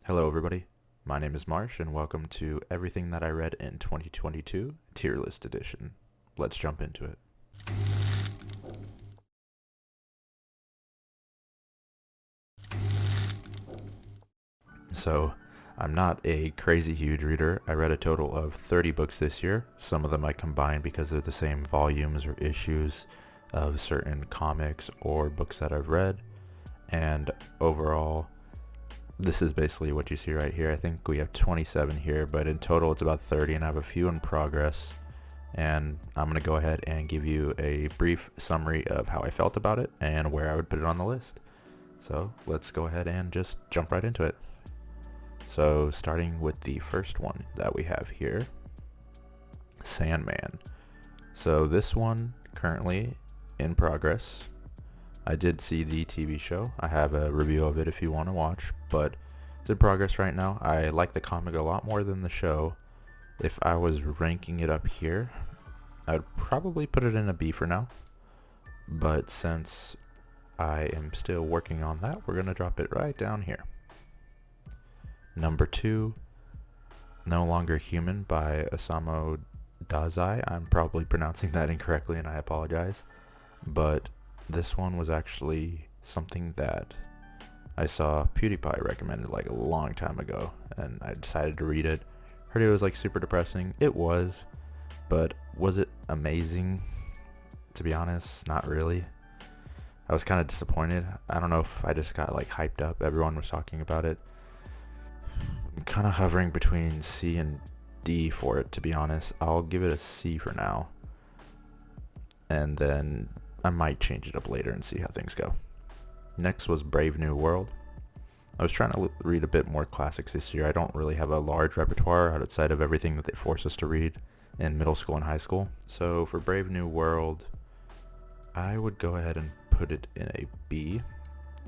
Hello everybody, my name is Marsh and welcome to Everything That I Read in 2022 Tier List Edition. Let's jump into it. So, I'm not a crazy huge reader. I read a total of 30 books this year. Some of them I combined because they're the same volumes or issues of certain comics or books that I've read. And overall, this is basically what you see right here. I think we have 27 here, but in total it's about 30 and I have a few in progress. And I'm going to go ahead and give you a brief summary of how I felt about it and where I would put it on the list. So let's go ahead and just jump right into it. So starting with the first one that we have here, Sandman. So this one currently in progress. I did see the TV show. I have a review of it if you want to watch, but it's in progress right now. I like the comic a lot more than the show. If I was ranking it up here, I'd probably put it in a B for now. But since I am still working on that, we're going to drop it right down here. Number 2, No Longer Human by Osamu Dazai. I'm probably pronouncing that incorrectly and I apologize. But this one was actually something that I saw PewDiePie recommended like a long time ago and I decided to read it. Heard it was like super depressing. It was, but was it amazing? To be honest, not really. I was kind of disappointed. I don't know if I just got like hyped up. Everyone was talking about it. I'm kind of hovering between C and D for it, to be honest. I'll give it a C for now. And then I might change it up later and see how things go. Next was Brave New World. I was trying to read a bit more classics this year. I don't really have a large repertoire outside of everything that they force us to read in middle school and high school. So for Brave New World, I would go ahead and put it in a B.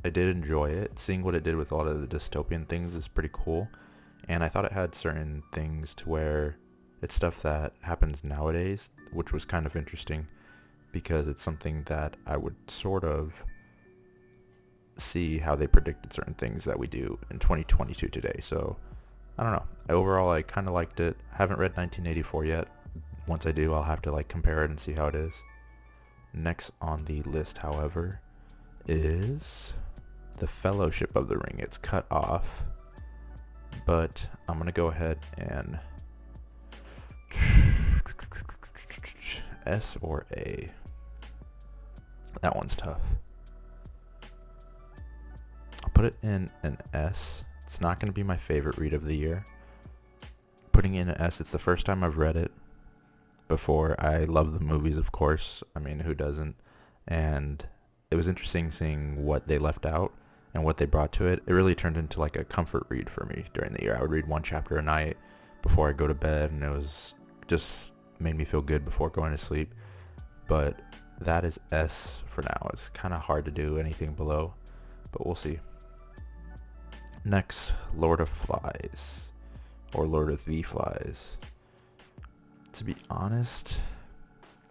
I did enjoy it. Seeing what it did with a lot of the dystopian things is pretty cool. And I thought it had certain things to where it's stuff that happens nowadays, which was kind of interesting because it's something that I would sort of see how they predicted certain things that we do in 2022 today. So I don't know. Overall, I kind of liked it. I haven't read 1984 yet. Once I do, I'll have to like compare it and see how it is. Next on the list, however, is The Fellowship of the Ring. It's cut off, but I'm going to go ahead and S or A. That one's tough. I'll put it in an S. It's not going to be my favorite read of the year. Putting in an S, it's the first time I've read it before. I love the movies, of course. I mean, who doesn't? And it was interesting seeing what they left out and what they brought to it. It really turned into like a comfort read for me during the year. I would read one chapter a night before I go to bed, and it was just made me feel good before going to sleep. But that is S for now. It's kind of hard to do anything below, but we'll see. Next, Lord of Flies, or Lord of the Flies. To be honest,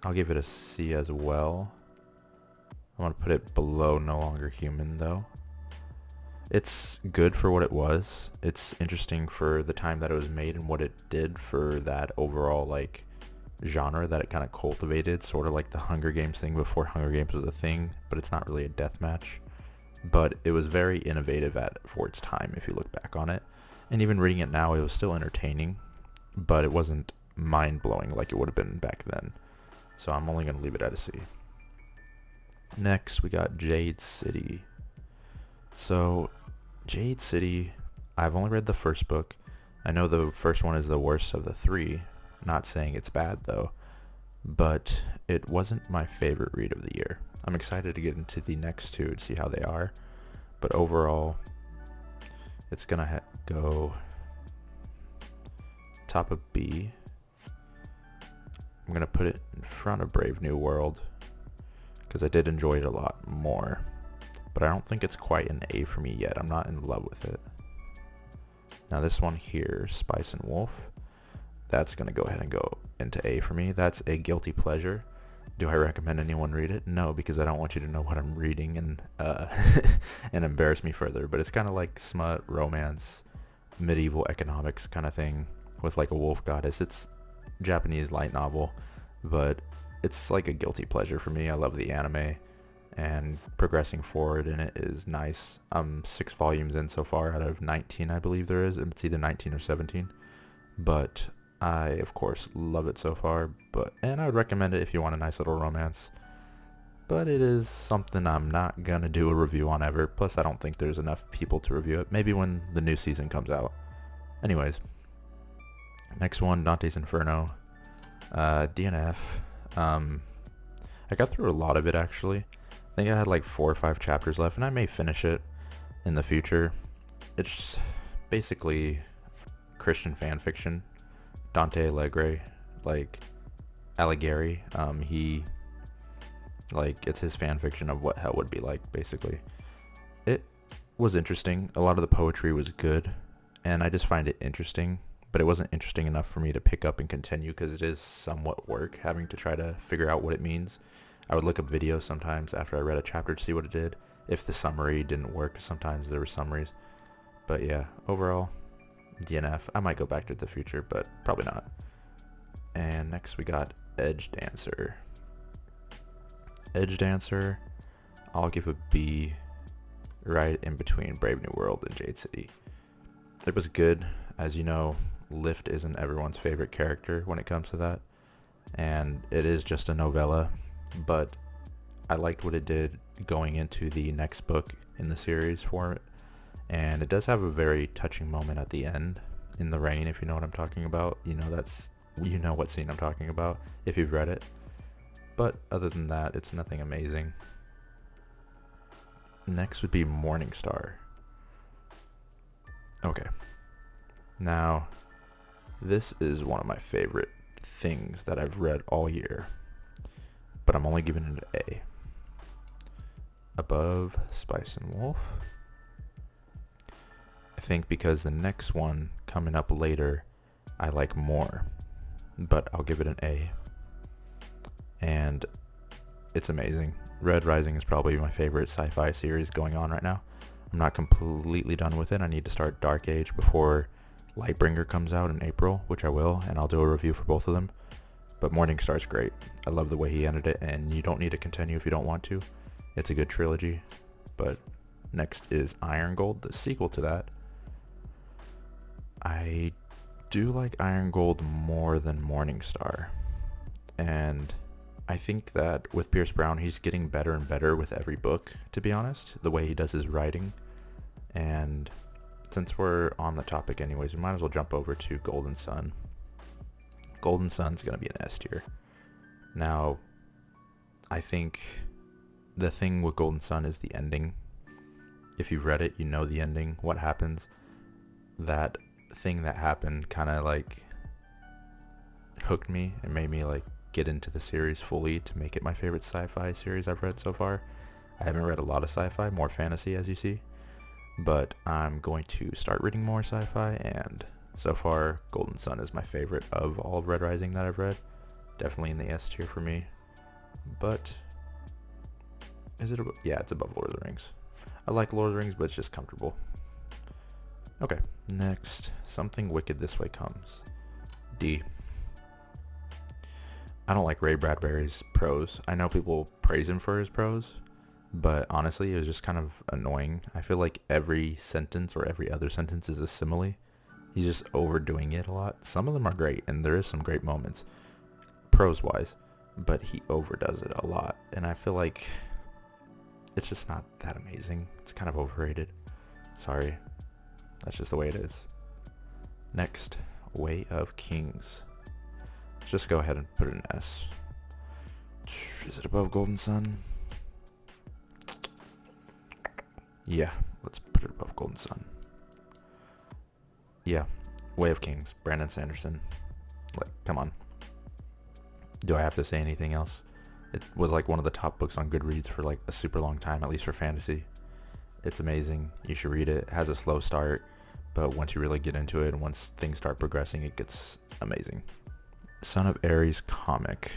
I'll give it a C as well. I want to put it below No Longer Human though. It's good for what it was. It's interesting for the time that it was made and what it did for that overall like genre that it kind of cultivated, sort of like the Hunger Games thing before Hunger Games was a thing, but it's not really a death match. But it was very innovative for its time if you look back on it. And even reading it now, it was still entertaining, but it wasn't mind-blowing like it would have been back then. So I'm only going to leave it at a C. Next, we got Jade City. So Jade City, I've only read the first book. I know the first one is the worst of the 3. Not saying it's bad though, but it wasn't my favorite read of the year. I'm excited to get into the next 2 to see how they are, but overall, it's gonna go top of B. I'm gonna put it in front of Brave New World because I did enjoy it a lot more, but I don't think it's quite an A for me yet. I'm not in love with it. Now this one here, Spice and Wolf, that's gonna go ahead and go into A for me. That's a guilty pleasure. Do I recommend anyone read it? No, because I don't want you to know what I'm reading and and embarrass me further. But it's kind of like smut, romance, medieval economics kind of thing with like a wolf goddess. It's Japanese light novel, but it's like a guilty pleasure for me. I love the anime, and progressing forward in it is nice. I'm 6 volumes in so far out of 19, I believe there is. It's either 19 or 17, but I of course love it so far. And I would recommend it if you want a nice little romance, but it is something I'm not gonna do a review on ever. Plus I don't think there's enough people to review it. Maybe when the new season comes out. Anyways, next one, Dante's Inferno, DNF. I got through a lot of it actually. I think I had like 4 or 5 chapters left, and I may finish it in the future. It's basically Christian fan fiction. Dante Alighieri. It's his fan fiction of what hell would be like, basically. It was interesting. A lot of the poetry was good, and I just find it interesting, but it wasn't interesting enough for me to pick up and continue because it is somewhat work having to try to figure out what it means. I would look up videos sometimes after I read a chapter to see what it did. If the summary didn't work, sometimes there were summaries. But yeah, overall, DNF. I might go back to it in the future, but probably not. And next we got Edge Dancer. Edge Dancer, I'll give a B, right in between Brave New World and Jade City. It was good. As you know, Lift isn't everyone's favorite character when it comes to that, and it is just a novella, but I liked what it did going into the next book in the series for it, and it does have a very touching moment at the end in the rain, if you know what I'm talking about. You know what scene I'm talking about if you've read it. But other than that, it's nothing amazing. Next would be Morning Star. Okay. Now, this is one of my favorite things that I've read all year, but I'm only giving it an A. Above Spice and Wolf. I think because the next one coming up later I like more, but I'll give it an A. And it's amazing. Red Rising is probably my favorite sci-fi series going on right now. I'm not completely done with it. I need to start Dark Age before Lightbringer comes out in April, which I will, and I'll do a review for both of them. But Morning Star's great. I love the way he ended it, and you don't need to continue if you don't want to. It's a good trilogy. But next is Iron Gold, the sequel to that. I do like Iron Gold more than Morning Star, and I think that with Pierce Brown, he's getting better and better with every book, to be honest, the way he does his writing. And since we're on the topic anyways, we might as well jump over to Golden Sun. Golden Sun's going to be an S tier. Now, I think the thing with Golden Sun is the ending. If you've read it, you know the ending, what happens. That thing that happened kind of like hooked me and made me like get into the series fully to make it my favorite sci-fi series I've read so far. I haven't read a lot of sci-fi, more fantasy as you see, but I'm going to start reading more sci-fi, and so far Golden Sun is my favorite of all of Red Rising that I've read. Definitely in the S tier for me, but is it yeah, it's above Lord of the Rings. I like Lord of the Rings, but it's just comfortable. Okay, next, Something Wicked This Way Comes. D. I don't like Ray Bradbury's prose. I know people praise him for his prose, but honestly, it was just kind of annoying. I feel like every sentence or every other sentence is a simile. He's just overdoing it a lot. Some of them are great, and there is some great moments, prose-wise, but he overdoes it a lot, and I feel like it's just not that amazing. It's kind of overrated. Sorry. That's just the way it is. Next, Way of Kings. Let's just go ahead and put it in S. Is it above Golden Sun? Yeah, let's put it above Golden Sun. Yeah, Way of Kings, Brandon Sanderson. Like, come on. Do I have to say anything else? It was like one of the top books on Goodreads for like a super long time, at least for fantasy. It's amazing. You should read it. It has a slow start, but once you really get into it and once things start progressing, it gets amazing. Son of Ares comic.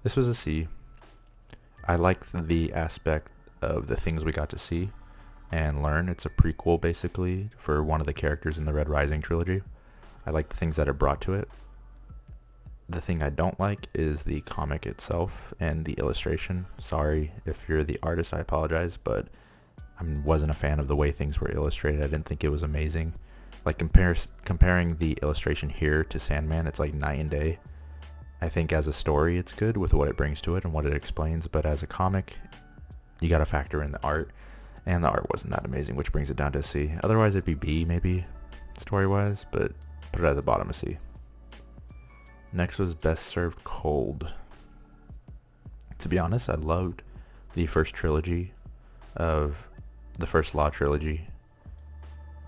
This was a C. I liked the aspect of the things we got to see, and learn. It's a prequel, basically, for one of the characters in the Red Rising trilogy. I like the things that are brought to it. The thing I don't like is the comic itself and the illustration. Sorry if you're the artist, I apologize, but I wasn't a fan of the way things were illustrated. I didn't think it was amazing. Like comparing the illustration here to Sandman, it's like night and day. I think as a story it's good with what it brings to it and what it explains, but as a comic, you gotta factor in the art, and the art wasn't that amazing, which brings it down to a C. Otherwise it'd be B maybe, story-wise, but put it at the bottom of C. Next was Best Served Cold. To be honest, I loved the first trilogy of the first Law trilogy,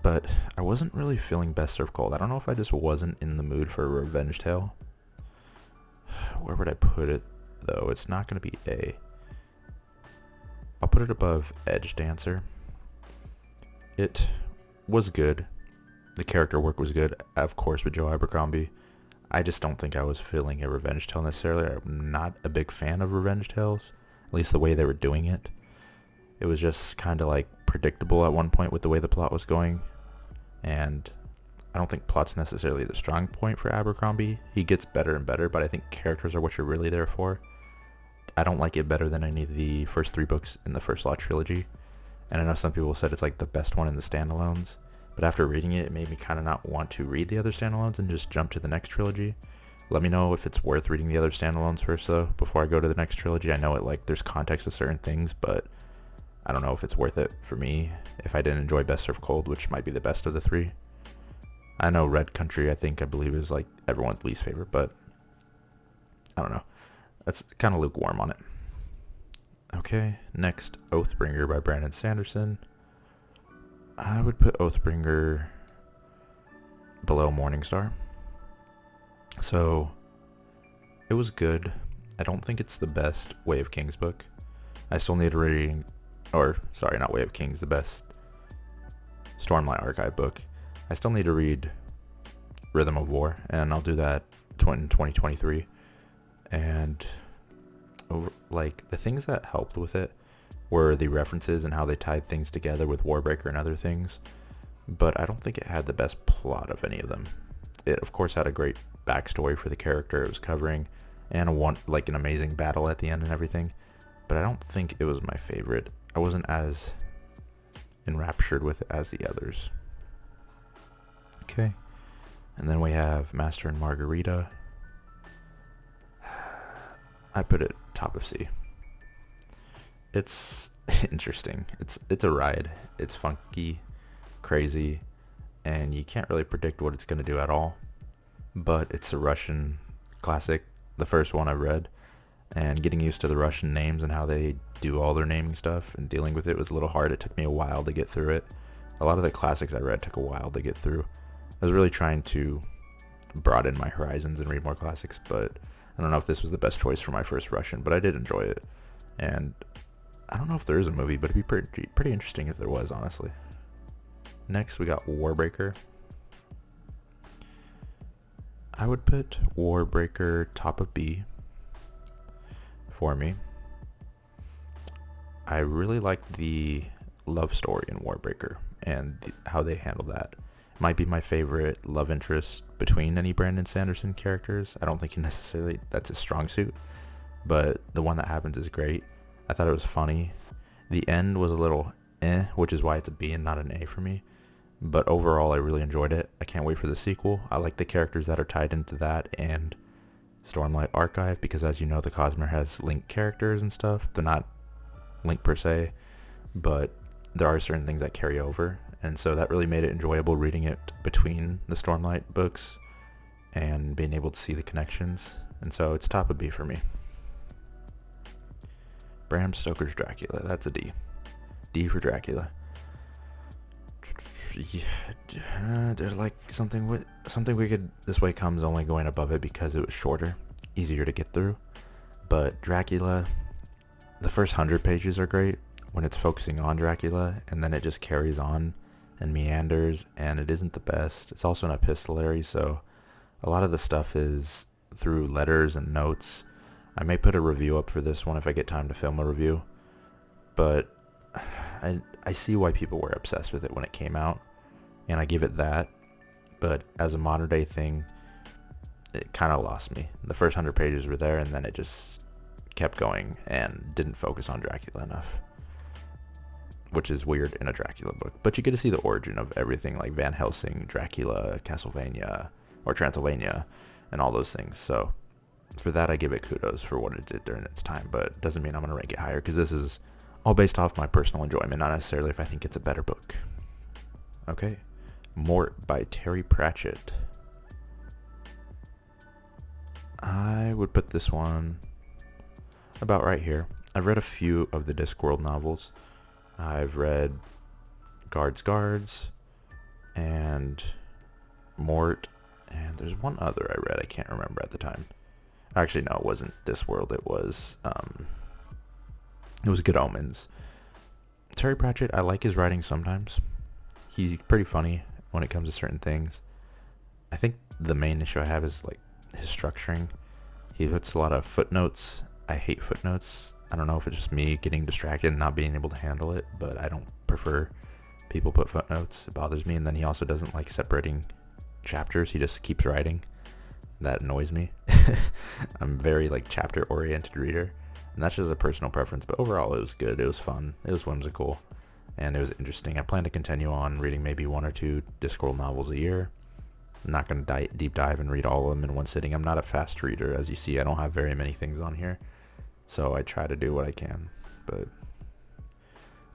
but I wasn't really feeling Best Served Cold. I don't know if I just wasn't in the mood for a revenge tale. Where would I put it, though? It's not going to be A. I'll put it above Edge Dancer. It was good. The character work was good, of course, with Joe Abercrombie. I just don't think I was feeling a revenge tale necessarily. I'm not a big fan of revenge tales, at least the way they were doing it. It was just kind of like predictable at one point with the way the plot was going, and I don't think plot's necessarily the strong point for Abercrombie. He gets better and better, but I think characters are what you're really there for. I don't like it better than any of the first 3 books in the First Law trilogy, and I know some people said it's like the best one in the standalones, but after reading it, it made me kind of not want to read the other standalones and just jump to the next trilogy. Let me know if it's worth reading the other standalones first, though, before I go to the next trilogy. I know it, like, there's context to certain things, but I don't know if it's worth it for me if I didn't enjoy Best Served Cold, which might be the best of the 3. I know Red Country, I believe is like everyone's least favorite, but I don't know. That's kind of lukewarm on it. Okay, next, Oathbringer by Brandon Sanderson. I would put Oathbringer below Morningstar. So, it was good. I don't think it's the best Way of Kings book. I still need to read, not Way of Kings, the best Stormlight Archive book. I still need to read Rhythm of War, and I'll do that in 2023. And the things that helped with it were the references and how they tied things together with Warbreaker and other things. But I don't think it had the best plot of any of them. It, of course, had a great backstory for the character it was covering, and an amazing battle at the end and everything. But I don't think it was my favorite. I wasn't as enraptured with it as the others. Okay, and then we have Master and Margarita. I put it top of C. It's interesting. It's a ride. It's funky, crazy, and you can't really predict what it's going to do at all. But it's a Russian classic, the first one I've read, and getting used to the Russian names and how they do all their naming stuff and dealing with it was a little hard. It took me a while to get through it. A lot of the classics I read took a while to get through. I was really trying to broaden my horizons and read more classics, but I don't know if this was the best choice for my first Russian, but I did enjoy it. And I don't know if there is a movie, but it'd be pretty interesting if there was, honestly. Next, we got Warbreaker. I would put Warbreaker top of B for me. I really liked the love story in Warbreaker and how they handled that. Might be my favorite love interest between any Brandon Sanderson characters. I don't think necessarily that's his strong suit, but the one that happens is great. I thought it was funny. The end was a little which is why it's a B and not an A for me. But overall, I really enjoyed it. I can't wait for the sequel. I like the characters that are tied into that and Stormlight Archive because, as you know, the Cosmere has linked characters and stuff. They're not linked per se, but there are certain things that carry over. And so that really made it enjoyable reading it between the Stormlight books and being able to see the connections. And so it's top of B for me. Bram Stoker's Dracula. That's a D. D for Dracula. Yeah, there's like something we could. This Way Comes only going above it because it was shorter, easier to get through. But Dracula, the first 100 pages are great when it's focusing on Dracula, and then it just carries on and meanders, and it isn't the best. It's also an epistolary, so a lot of the stuff is through letters and notes. I may put a review up for this one if I get time to film a review, but I see why people were obsessed with it when it came out, and I give it that. But as a modern day thing, it kind of lost me. The first 100 pages were there, and then it just kept going and didn't focus on Dracula enough, which is weird in a Dracula book. But you get to see the origin of everything, like Van Helsing, Dracula, Castlevania, or Transylvania, and all those things. So for that, I give it kudos for what it did during its time, but it doesn't mean I'm going to rank it higher, because this is all based off my personal enjoyment, not necessarily if I think it's a better book. Okay, Mort by Terry Pratchett. I would put this one about right here. I've read a few of the Discworld novels. I've read Guards, and Mort, and there's one other I read, I can't remember at the time. Actually, no, it wasn't Discworld, it was Good Omens. Terry Pratchett, I like his writing sometimes. He's pretty funny when it comes to certain things. I think the main issue I have is like his structuring. He puts a lot of footnotes. I hate footnotes. I don't know if it's just me getting distracted and not being able to handle it, but I don't prefer people put footnotes. It bothers me. And then he also doesn't like separating chapters. He just keeps writing. That annoys me. I'm very like chapter oriented reader, and that's just a personal preference, but overall it was good. It was fun. It was whimsical, and it was interesting. I plan to continue on reading maybe 1 or 2 Discworld novels a year. I'm not going to deep dive and read all of them in one sitting. I'm not a fast reader. As you see, I don't have very many things on here, so I try to do what I can. But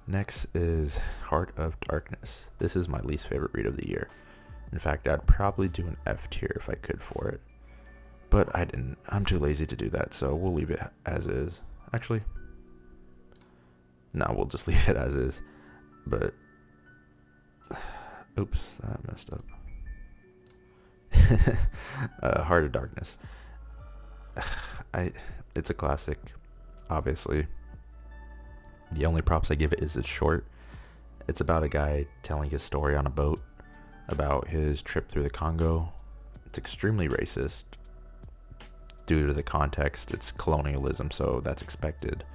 next is Heart of Darkness. This is my least favorite read of the year. In fact, I'd probably do an F tier if I could for it, but I didn't. I'm too lazy to do that, so we'll leave it as is. Actually, no, we'll just leave it as is. But oops, that messed up. Heart of Darkness. It's a classic, obviously. The only props I give it is it's short. It's about a guy telling his story on a boat about his trip through the Congo. It's extremely racist due to the context. It's colonialism, so that's expected.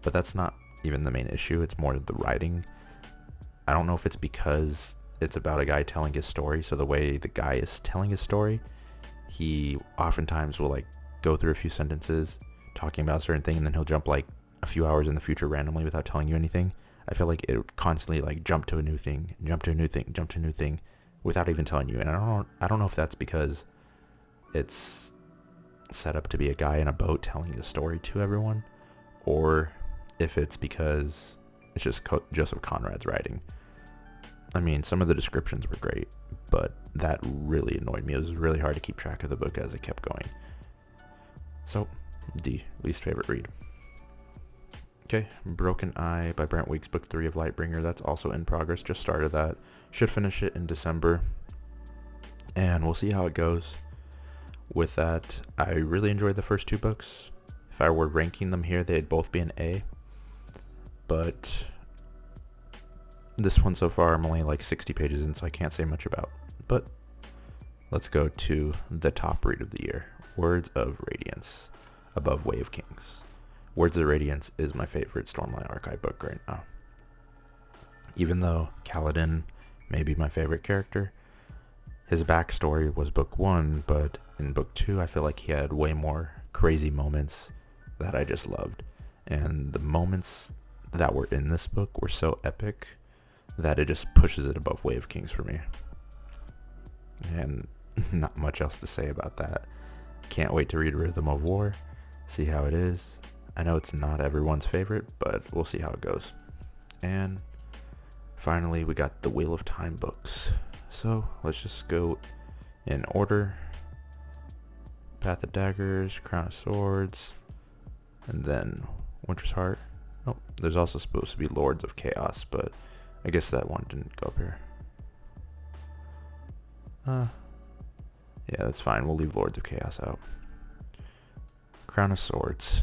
But that's not even the main issue. It's more the writing. I don't know if it's because it's about a guy telling his story, so the way the guy is telling his story, he oftentimes will like go through a few sentences talking about a certain thing, and then he'll jump like a few hours in the future randomly without telling you anything. I feel like it would constantly like jump to a new thing, jump to a new thing, jump to a new thing without even telling you. And I don't know if that's because it's set up to be a guy in a boat telling the story to everyone, or if it's because it's just Joseph Conrad's writing. I mean, some of the descriptions were great, but that really annoyed me. It was really hard to keep track of the book as it kept going. So, D, least favorite read. Okay, Broken Eye by Brent Weeks, book 3 of Lightbringer. That's also in progress. Just started that. Should finish it in December. And we'll see how it goes. With that, I really enjoyed the first 2 books. If I were ranking them here, they'd both be an A. But this one so far, I'm only like 60 pages in, so I can't say much about. But let's go to the top read of the year. Words of Radiance, above Way of Kings. Words of Radiance is my favorite Stormlight Archive book right now. Even though Kaladin may be my favorite character, his backstory was book 1, but in book 2 I feel like he had way more crazy moments that I just loved. And the moments that were in this book were so epic that it just pushes it above Way of Kings for me. And not much else to say about that. Can't wait to read Rhythm of War, see how it is. I know it's not everyone's favorite, but we'll see how it goes. And finally, we got the Wheel of Time books. So let's just go in order. Path of Daggers, Crown of Swords, and then Winter's Heart. Oh, there's also supposed to be Lords of Chaos, but I guess that one didn't go up here. Yeah, that's fine. We'll leave Lords of Chaos out. Crown of Swords.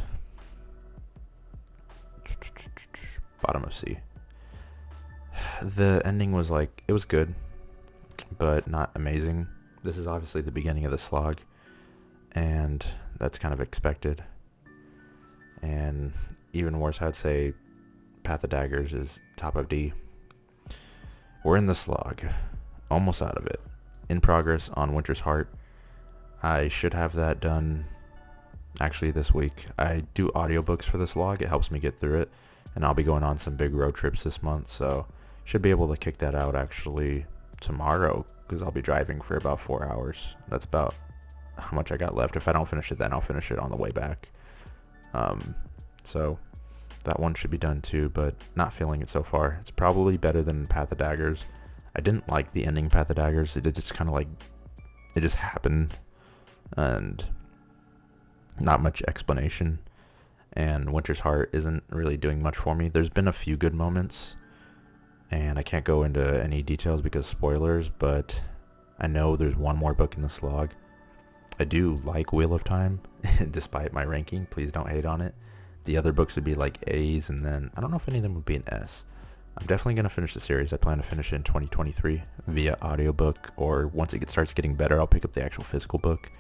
Bottom of Sea. The ending was like, it was good, but not amazing. This is obviously the beginning of the slog, and that's kind of expected. And even worse, I'd say Path of Daggers is top of D. We're in the slog. Almost out of it. In progress on Winter's Heart. I should have that done actually this week. I do audiobooks for this log. It helps me get through it. And I'll be going on some big road trips this month, so should be able to kick that out actually tomorrow, because I'll be driving for about 4 hours. That's about how much I got left. If I don't finish it then, I'll finish it on the way back. So that one should be done too, but not feeling it so far. It's probably better than Path of Daggers. I didn't like the ending Path of Daggers. It just kind of like, it just happened, and not much explanation. And Winter's Heart isn't really doing much for me. There's been a few good moments, and I can't go into any details because spoilers, but I know there's one more book in the slog. I do like Wheel of Time, despite my ranking. Please don't hate on it. The other books would be like A's, and then I don't know if any of them would be an S. I'm definitely going to finish the series. I plan to finish it in 2023 via audiobook, or once it starts getting better, I'll pick up the actual physical book.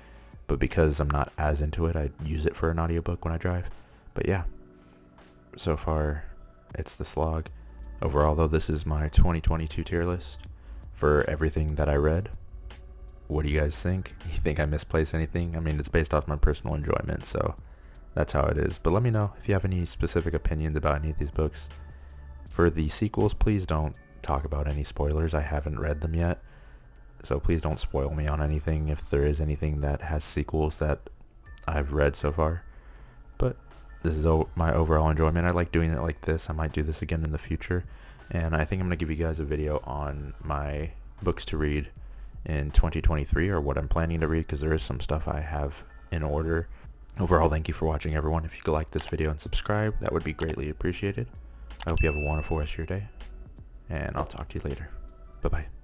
But because I'm not as into it, I use it for an audiobook when I drive. But yeah, so far it's the slog. Overall though, this is my 2022 tier list for everything that I read. What do you guys think? You think I misplaced anything? I mean, it's based off my personal enjoyment, so that's how it is. But let me know if you have any specific opinions about any of these books. For the sequels, please don't talk about any spoilers. I haven't read them yet, so please don't spoil me on anything if there is anything that has sequels that I've read so far. But this is my overall enjoyment. I like doing it like this. I might do this again in the future, and I think I'm going to give you guys a video on my books to read in 2023, or what I'm planning to read, because there is some stuff I have in order. Overall, thank you for watching, everyone. If you could like this video and subscribe, that would be greatly appreciated. I hope you have a wonderful rest of your day, and I'll talk to you later. Bye-bye.